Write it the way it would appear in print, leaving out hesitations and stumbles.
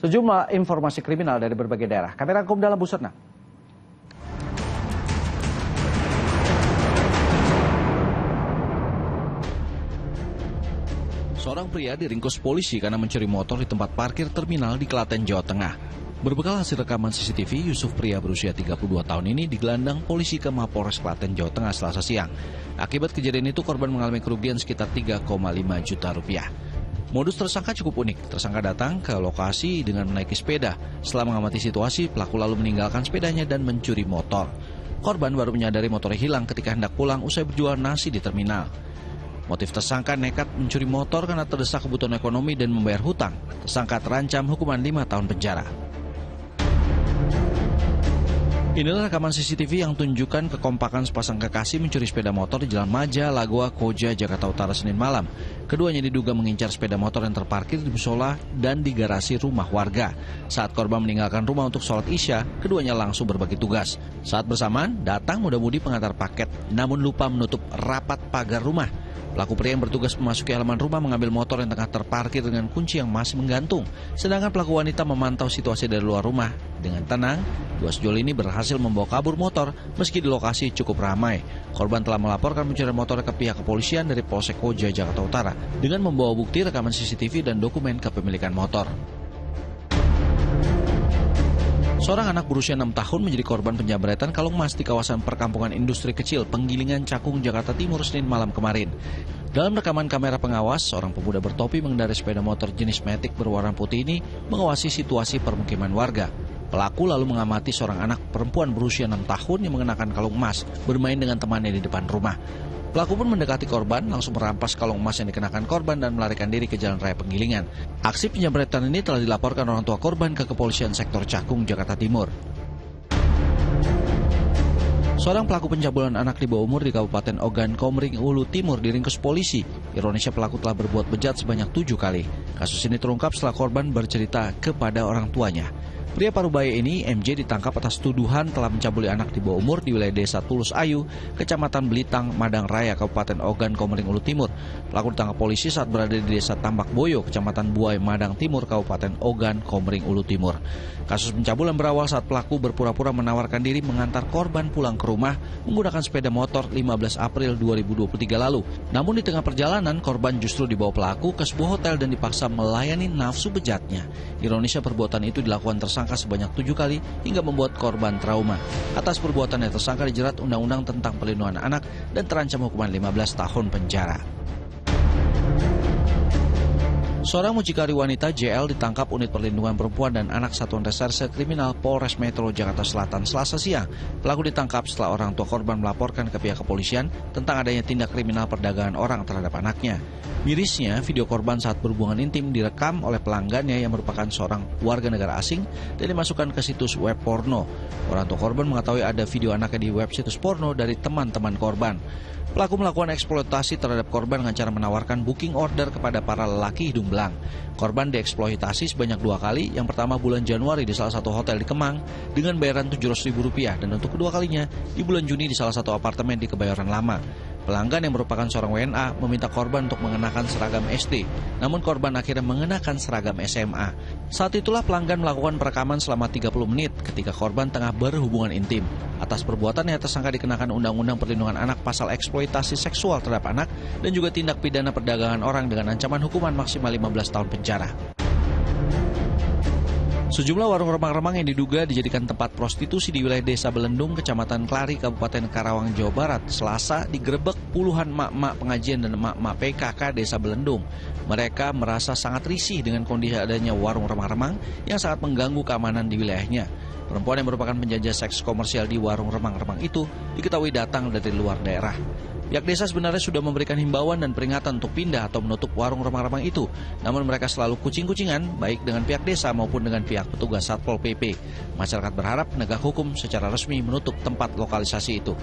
Sejumlah informasi kriminal dari berbagai daerah. Kami rangkum dalam Buserna. Seorang pria diringkus polisi karena mencuri motor di tempat parkir terminal di Klaten, Jawa Tengah. Berbekal hasil rekaman CCTV, Yusuf pria berusia 32 tahun ini digelandang polisi ke Mapolres Klaten, Jawa Tengah Selasa siang. Akibat kejadian itu, korban mengalami kerugian sekitar 3,5 juta rupiah. Modus tersangka cukup unik. Tersangka datang ke lokasi dengan menaiki sepeda. Setelah mengamati situasi, pelaku lalu meninggalkan sepedanya dan mencuri motor. Korban baru menyadari motornya hilang ketika hendak pulang usai berjualan nasi di terminal. Motif tersangka nekat mencuri motor karena terdesak kebutuhan ekonomi dan membayar hutang. Tersangka terancam hukuman 5 tahun penjara. Inilah rekaman CCTV yang tunjukkan kekompakan sepasang kekasih mencuri sepeda motor di Jalan Maja, Lagoa, Koja, Jakarta Utara, Senin malam. Keduanya diduga mengincar sepeda motor yang terparkir di musola dan di garasi rumah warga. Saat korban meninggalkan rumah untuk sholat Isya, keduanya langsung berbagi tugas. Saat bersamaan, datang muda-mudi pengantar paket, namun lupa menutup rapat pagar rumah. Pelaku pria yang bertugas memasuki halaman rumah mengambil motor yang tengah terparkir dengan kunci yang masih menggantung. Sedangkan pelaku wanita memantau situasi dari luar rumah. Dengan tenang, dua sejoli ini berhasil membawa kabur motor meski di lokasi cukup ramai. Korban telah melaporkan pencurian motor ke pihak kepolisian dari Polsek Koja, Jakarta Utara dengan membawa bukti rekaman CCTV dan dokumen kepemilikan motor. Seorang anak berusia 6 tahun menjadi korban penjamretan kalung emas di kawasan perkampungan industri kecil Penggilingan, Cakung, Jakarta Timur, Senin malam kemarin. Dalam rekaman kamera pengawas, seorang pemuda bertopi mengendarai sepeda motor jenis Matic berwarna putih ini mengawasi situasi permukiman warga. Pelaku lalu mengamati seorang anak perempuan berusia 6 tahun yang mengenakan kalung emas bermain dengan temannya di depan rumah. Pelaku pun mendekati korban, langsung merampas kalung emas yang dikenakan korban dan melarikan diri ke Jalan Raya Penggilingan. Aksi penjamretan ini telah dilaporkan orang tua korban ke Kepolisian Sektor Cakung, Jakarta Timur. Seorang pelaku pencabulan anak di bawah umur di Kabupaten Ogan Komering Ulu Timur diringkus polisi. Ironisnya pelaku telah berbuat bejat sebanyak 7 kali. Kasus ini terungkap setelah korban bercerita kepada orang tuanya. Pria parubaya ini, MJ, ditangkap atas tuduhan telah mencabuli anak di bawah umur di wilayah Desa Tulus Ayu, Kecamatan Belitang, Madang Raya, Kabupaten Ogan Komering Ulu Timur. Pelaku ditangkap polisi saat berada di Desa Tambak Boyo, Kecamatan Buai, Madang Timur, Kabupaten Ogan Komering Ulu Timur. Kasus pencabulan berawal saat pelaku berpura-pura menawarkan diri mengantar korban pulang ke rumah menggunakan sepeda motor 15 April 2023 lalu. Namun di tengah perjalanan, korban justru dibawa pelaku ke sebuah hotel dan dipaksa melayani nafsu bejatnya. Ironisnya perbuatan itu dilakukan tersangka sebanyak 7 kali hingga membuat korban trauma. Atas perbuatannya tersangka dijerat Undang-Undang tentang Perlindungan Anak dan terancam hukuman 15 tahun penjara. Seorang mucikari wanita JL ditangkap Unit Perlindungan Perempuan dan Anak Satuan Reserse Kriminal Polres Metro Jakarta Selatan Selasa siang. Pelaku ditangkap setelah orang tua korban melaporkan ke pihak kepolisian tentang adanya tindak kriminal perdagangan orang terhadap anaknya. Mirisnya, video korban saat berhubungan intim direkam oleh pelanggannya yang merupakan seorang warga negara asing dan dimasukkan ke situs web porno. Orang tua korban mengetahui ada video anaknya di web situs porno dari teman-teman korban. Pelaku melakukan eksploitasi terhadap korban dengan cara menawarkan booking order kepada para lelaki hidung belang. Korban dieksploitasi sebanyak 2 kali, yang pertama bulan Januari di salah satu hotel di Kemang dengan bayaran Rp700.000 dan untuk kedua kalinya di bulan Juni di salah satu apartemen di Kebayoran Lama. Pelanggan yang merupakan seorang WNA meminta korban untuk mengenakan seragam SD, namun korban akhirnya mengenakan seragam SMA. Saat itulah pelanggan melakukan perekaman selama 30 menit ketika korban tengah berhubungan intim. Atas perbuatannya tersangka dikenakan Undang-Undang Perlindungan Anak pasal eksploitasi seksual terhadap anak dan juga tindak pidana perdagangan orang dengan ancaman hukuman maksimal 15 tahun penjara. Sejumlah warung remang-remang yang diduga dijadikan tempat prostitusi di wilayah Desa Belendung, Kecamatan Klari, Kabupaten Karawang, Jawa Barat, Selasa digerebek puluhan mak-mak pengajian dan mak-mak PKK Desa Belendung. Mereka merasa sangat risih dengan kondisi adanya warung remang-remang yang sangat mengganggu keamanan di wilayahnya. Perempuan yang merupakan penjajah seks komersial di warung remang-remang itu diketahui datang dari luar daerah. Pihak desa sebenarnya sudah memberikan himbauan dan peringatan untuk pindah atau menutup warung remang-remang itu. Namun mereka selalu kucing-kucingan baik dengan pihak desa maupun dengan pihak petugas Satpol PP. Masyarakat berharap penegak hukum secara resmi menutup tempat lokalisasi itu.